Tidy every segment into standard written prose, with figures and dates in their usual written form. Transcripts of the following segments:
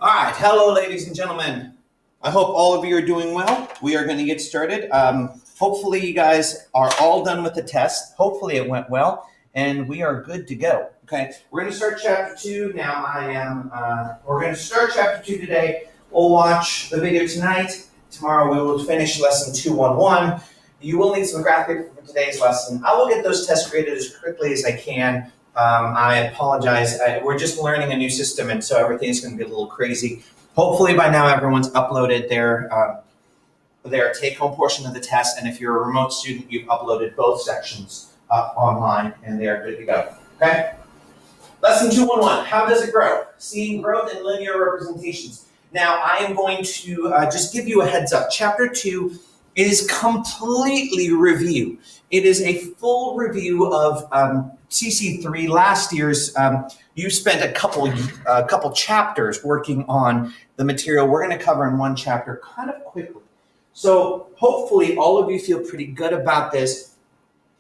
All right, hello, ladies and gentlemen. I hope all of you are doing well. We are going to get started. Hopefully, you guys are all done with the test. Hopefully, it went well, and we are good to go. Okay, we're going to start chapter 2 now. We're going to start chapter 2 today. We'll watch the video tonight. Tomorrow, we will finish lesson 211. You will need some graph paper for today's lesson. I will get those tests graded as quickly as I can. I apologize. We're just learning a new system, and so everything's going to be a little crazy. Hopefully, by now, everyone's uploaded their take-home portion of the test, and if you're a remote student, you've uploaded both sections online, and they are good to go. Okay? Lesson 211, how does it grow? Seeing growth in linear representations. Now, I am going to just give you a heads up. Chapter 2 is completely review. It is a full review of CC3 last year's. You spent a couple chapters working on the material we're going to cover in one chapter kind of quickly. So hopefully all of you feel pretty good about this.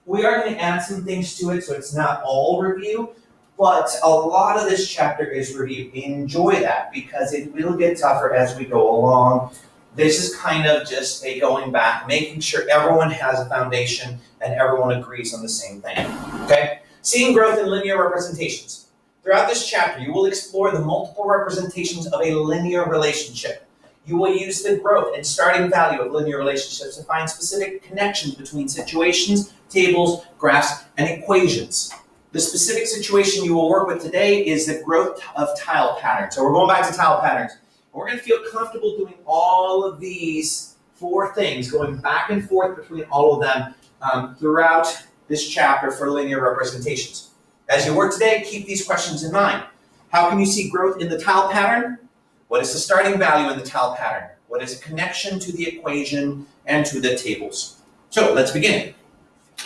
We are going to add some things to it, so it's not all review, but a lot of this chapter is review. Enjoy that because it will get tougher as we go along. This is kind of just a going back, making sure everyone has a foundation and everyone agrees on the same thing. Okay? Seeing growth in linear representations. Throughout this chapter, you will explore the multiple representations of a linear relationship. You will use the growth and starting value of linear relationships to find specific connections between situations, tables, graphs, and equations. The specific situation you will work with today is the growth of tile patterns. So we're going back to tile patterns. We're going to feel comfortable doing all of these four things, going back and forth between all of them throughout this chapter for linear representations. As you work today, keep these questions in mind. How can you see growth in the tile pattern? What is the starting value in the tile pattern? What is a connection to the equation and to the tables? So let's begin.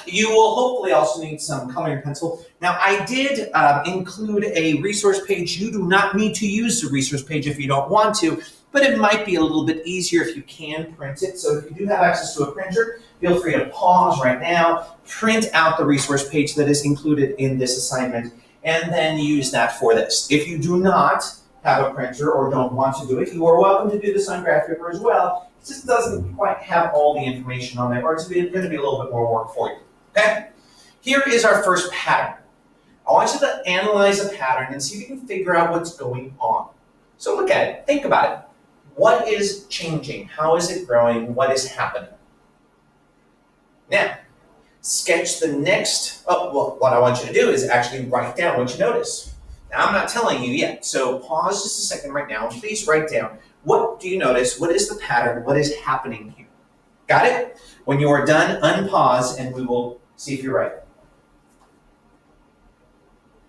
You will hopefully also need some coloring pencil. Now, I did include a resource page. You do not need to use the resource page if you don't want to, but it might be a little bit easier if you can print it. So if you do have access to a printer, feel free to pause right now, print out the resource page that is included in this assignment, and then use that for this. If you do not have a printer or don't want to do it, you are welcome to do this on graph paper as well. It just doesn't quite have all the information on there, or it's going to be a little bit more work for you. Okay? Here is our first pattern. I want you to analyze a pattern and see if you can figure out what's going on. So look at it. Think about it. What is changing? How is it growing? What is happening? Now, sketch the next. What I want you to do is actually write down what you notice. Now, I'm not telling you yet, so pause just a second right now and please write down. What do you notice? What is the pattern? What is happening here? Got it? When you are done, unpause and we will see if you're right.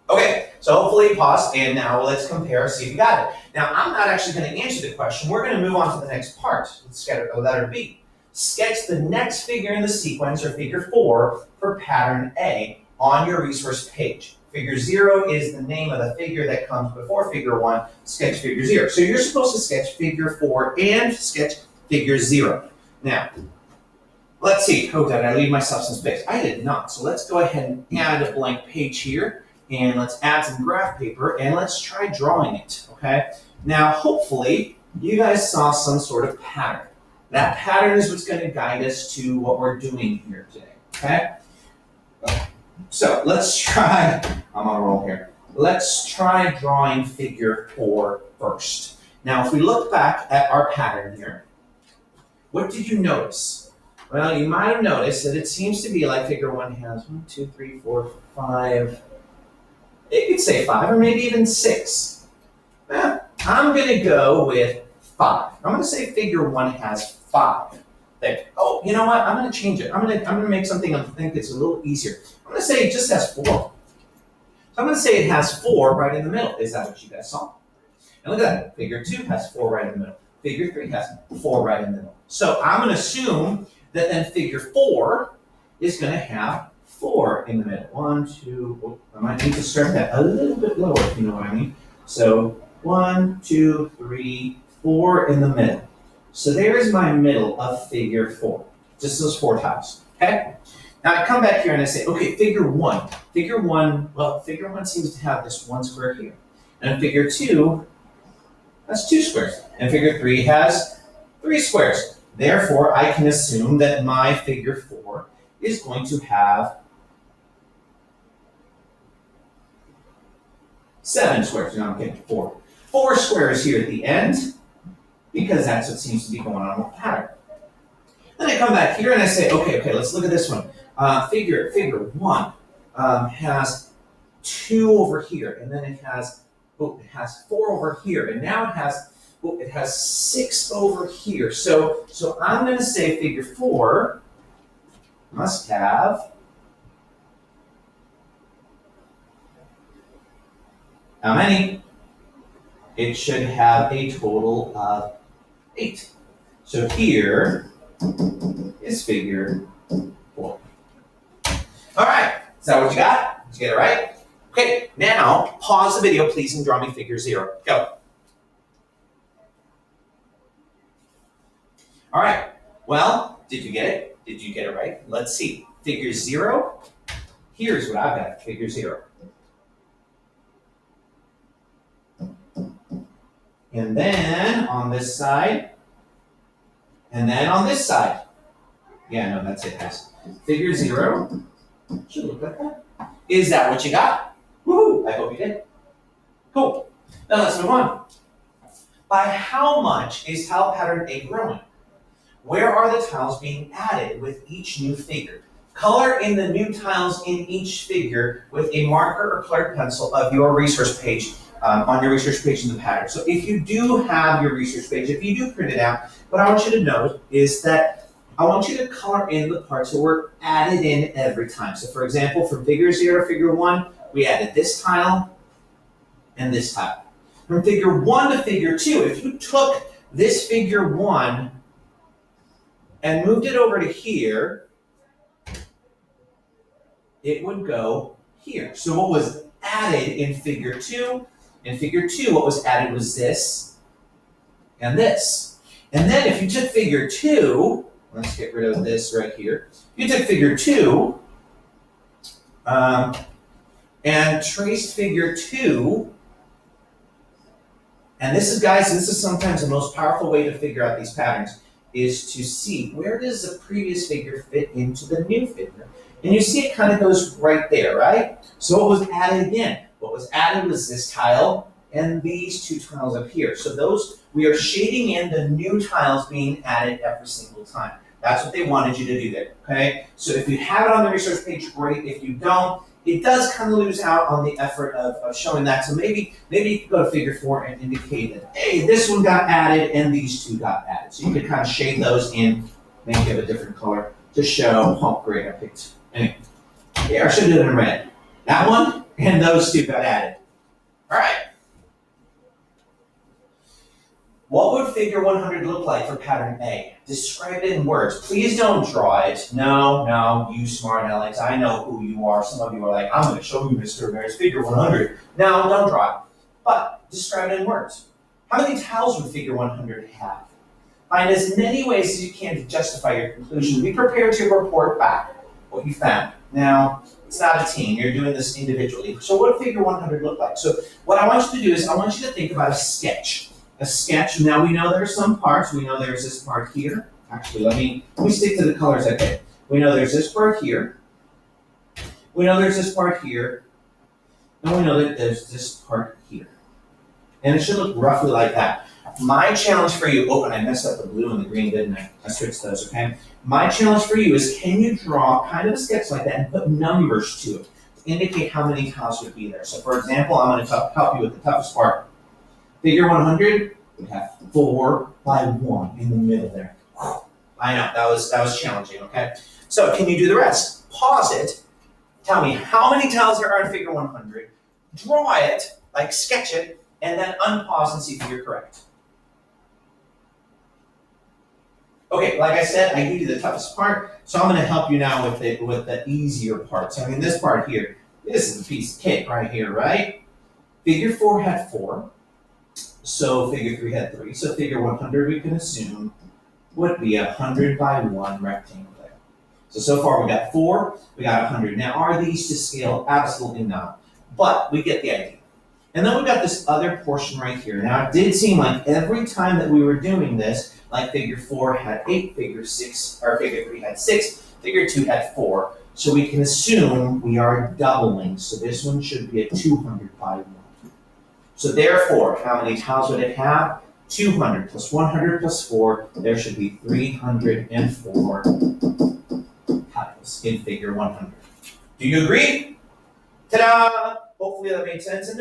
Okay, so hopefully pause, and now let's compare, see if you got it. Now, I'm not actually going to answer the question. We're going to move on to the next part. Let's get a letter B. Sketch the next figure in the sequence, or figure 4, for pattern A on your resource page. Figure 0 is the name of the figure that comes before figure 1. Sketch figure 0. So you're supposed to sketch figure 4 and sketch figure 0. Now, let's see. Oh, did I leave myself some space? I did not. So let's go ahead and add a blank page here. And let's add some graph paper and let's try drawing it, okay? Now, hopefully, you guys saw some sort of pattern. That pattern is what's going to guide us to what we're doing here today, okay? So let's try, I'm on a roll here. Let's try drawing figure 4 first. Now, if we look back at our pattern here, what did you notice? Well, you might have noticed that it seems to be like figure 1 has 1, 2, 3, 4, 5. You could say 5 or maybe even 6. I'm going to go with 5. I'm going to say figure 1 has 5. There. Oh, you know what? I'm going to change it. I'm going to make something I think that's a little easier. I'm going to say it just has 4. So I'm going to say it has 4 right in the middle. Is that what you guys saw? And look at that. Figure 2 has 4 right in the middle. Figure 3 has 4 right in the middle. So I'm going to assume that then figure 4 is going to have 4 in the middle. 1, 2, I might need to start that a little bit lower, if you know what I mean. So 1, 2, 3, 4 in the middle. So there's my middle of figure 4. Just those 4 tiles, okay? Now I come back here and I say, okay, figure 1. Figure 1 seems to have this 1 square here. And figure 2, That's 2 squares. And figure 3 has 3 squares. Therefore, I can assume that my figure 4 is going to have 7 squares. No, I'm kidding, 4. 4 squares here at the end, because that's what seems to be going on with the pattern. Then I come back here and I say, okay, let's look at this one. Figure 1 has 2 over here, and then it has 4 over here, and now it has 6 over here. So I'm going to say figure 4 must have how many? It should have a total of 8. So here is figure 4. All right, is that what you got? Did you get it right? Okay, now pause the video, please, and draw me figure 0. Go. All right, well, did you get it? Did you get it right? Let's see. Figure 0, here's what I've got, figure 0. And then on this side, and then on this side. Yeah, no, that's it, guys. Figure 0 should look like that. Is that what you got? Woohoo! I hope you did. Cool. Now let's move on. By how much is tile pattern A growing? Where are the tiles being added with each new figure? Color in the new tiles in each figure with a marker or colored pencil of your resource page on your research page in the pattern. So if you do have your research page, if you do print it out, what I want you to note is that I want you to color in the parts that were added in every time. So for example, from figure 0 to figure 1, we added this tile and this tile. From figure 1 to figure 2, if you took this figure 1 and moved it over to here, it would go here. So what was added in figure 2? In figure 2, what was added was this and this. And then if you took figure 2, let's get rid of this right here. You took figure 2 and traced figure 2. And this is, guys, this is sometimes the most powerful way to figure out these patterns, is to see where does the previous figure fit into the new figure. And you see it kind of goes right there, right? So what was added again? What was added was this tile and these 2 tiles up here. So those, we are shading in the new tiles being added every single time. That's what they wanted you to do there, okay? So if you have it on the research page, great. If you don't, it does kind of lose out on the effort of showing that. So maybe you could go to figure 4 and indicate that, hey, this one got added and these 2 got added. So you could kind of shade those in, maybe give a different color to show, oh, great, I picked. Anyway, here, I should do it in red. That one and those 2 got added. All right. What would figure 100 look like for pattern A? Describe it in words. Please don't draw it. No, you smart Alex. I know who you are. Some of you are like, I'm going to show you Mr. Ramirez figure 100. No, don't draw it. But describe it in words. How many tiles would figure 100 have? Find as many ways as you can to justify your conclusion. Be prepared to report back what you found. Now, it's not a team. You're doing this individually. So what would figure 100 look like? So what I want you to do is I want you to think about a sketch. A sketch. Now we know there are some parts. We know there's this part here. Actually, let me stick to the colors I picked. We know there's this part here. We know there's this part here. And we know that there's this part here. And it should look roughly like that. My challenge for you, oh, and I messed up the blue and the green, didn't I? I switched those, okay? My challenge for you is, can you draw kind of a sketch like that and put numbers to it to indicate how many tiles would be there? So for example, I'm going to help you with the toughest part. Figure 100 would have 4 by 1 in the middle there. I know, that was challenging, okay? So can you do the rest? Pause it. Tell me how many tiles there are in figure 100. Draw it, like sketch it, and then unpause and see if you're correct. Okay, like I said, I gave you the toughest part, so I'm going to help you now with the easier parts. I mean, this part here, this is a piece of cake right here, right? Figure 4 had 4. So figure 3 had 3. So figure 100 we can assume would be 100 by 1 rectangle there. So far we got 4, we got 100. Now are these to scale? Absolutely not. But we get the idea. And then we've got this other portion right here. Now, it did seem like every time that we were doing this, like figure 4 had 8, figure 3 had 6, figure 2 had 4. So we can assume we are doubling. So this one should be a 200 by 1. So therefore, how many tiles would it have? 200 plus 100 plus 4. There should be 304 tiles in figure 100. Do you agree? Ta-da! Hopefully that made sense. And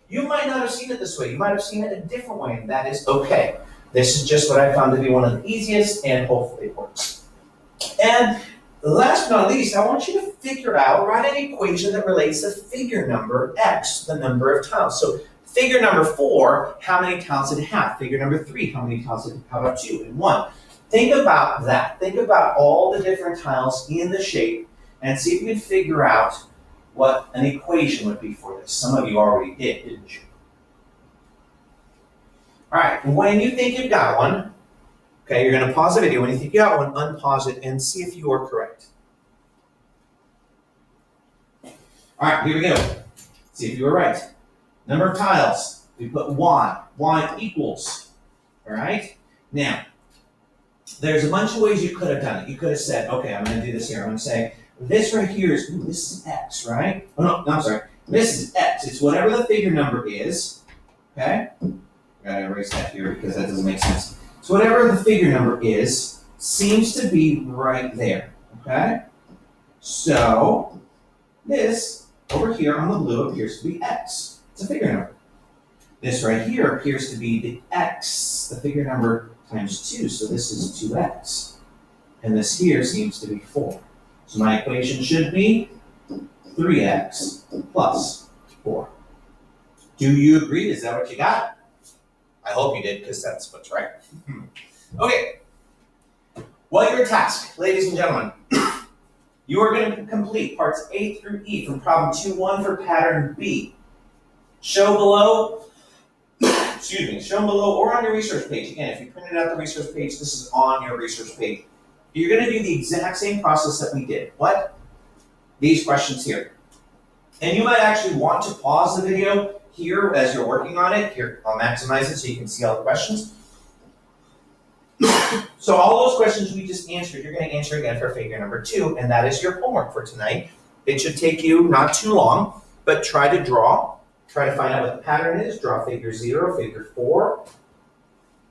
you might not have seen it this way. You might have seen it a different way, and that is okay. This is just what I found to be one of the easiest, and hopefully it works. And last but not least, I want you to figure out, write an equation that relates to figure number x, the number of tiles. So figure number 4, how many tiles did it have? Figure number 3, how many tiles did it have? How about 2 and 1? Think about that. Think about all the different tiles in the shape and see if you can figure out what an equation would be for this. Some of you already did, didn't you? All right, when you think you've got one, okay, you're going to pause the video. When you think you got one, unpause it and see if you are correct. All right, here we go. See if you were right. Number of tiles, we put y equals, all right? Now, there's a bunch of ways you could have done it. You could have said, okay, I'm going to do this here. I'm going to say, this right here is, this is x, right? Oh, no, I'm sorry. This is x. It's whatever the figure number is, okay? Gotta erase that here because that doesn't make sense. So whatever the figure number is, seems to be right there, okay? So this over here on the blue appears to be x. It's a figure number. This right here appears to be the x, the figure number times 2, so this is 2x. And this here seems to be 4. So my equation should be 3x plus 4. Do you agree? Is that what you got? I hope you did, because that's what's right. Okay. Well, your task, ladies and gentlemen, you are going to complete parts A through E from problem 2-1 for pattern B. Shown below, shown below or on your resource page. Again, if you printed out the resource page, this is on your resource page. You're going to do the exact same process that we did. What? These questions here. And you might actually want to pause the video here as you're working on it. Here, I'll maximize it so you can see all the questions. So all those questions we just answered, you're going to answer again for figure number 2, and that is your homework for tonight. It should take you not too long, but try to find out what the pattern is. Draw figure 0, figure 4.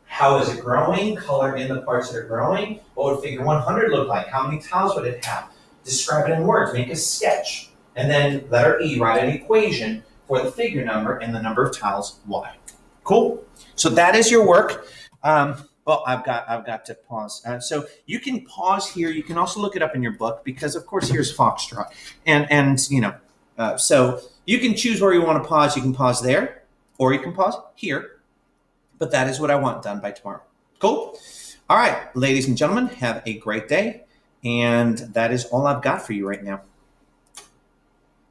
How is it growing? Color in the parts that are growing. What would figure 100 look like? How many tiles would it have? Describe it in words. Make a sketch. And then letter E, write an equation for the figure number and the number of tiles y. Cool? So that is your work. Well, I've got to pause. So you can pause here. You can also look it up in your book because, of course, here's Foxtrot. And so you can choose where you want to pause. You can pause there or you can pause here. But that is what I want done by tomorrow. Cool? All right, ladies and gentlemen, have a great day. And that is all I've got for you right now.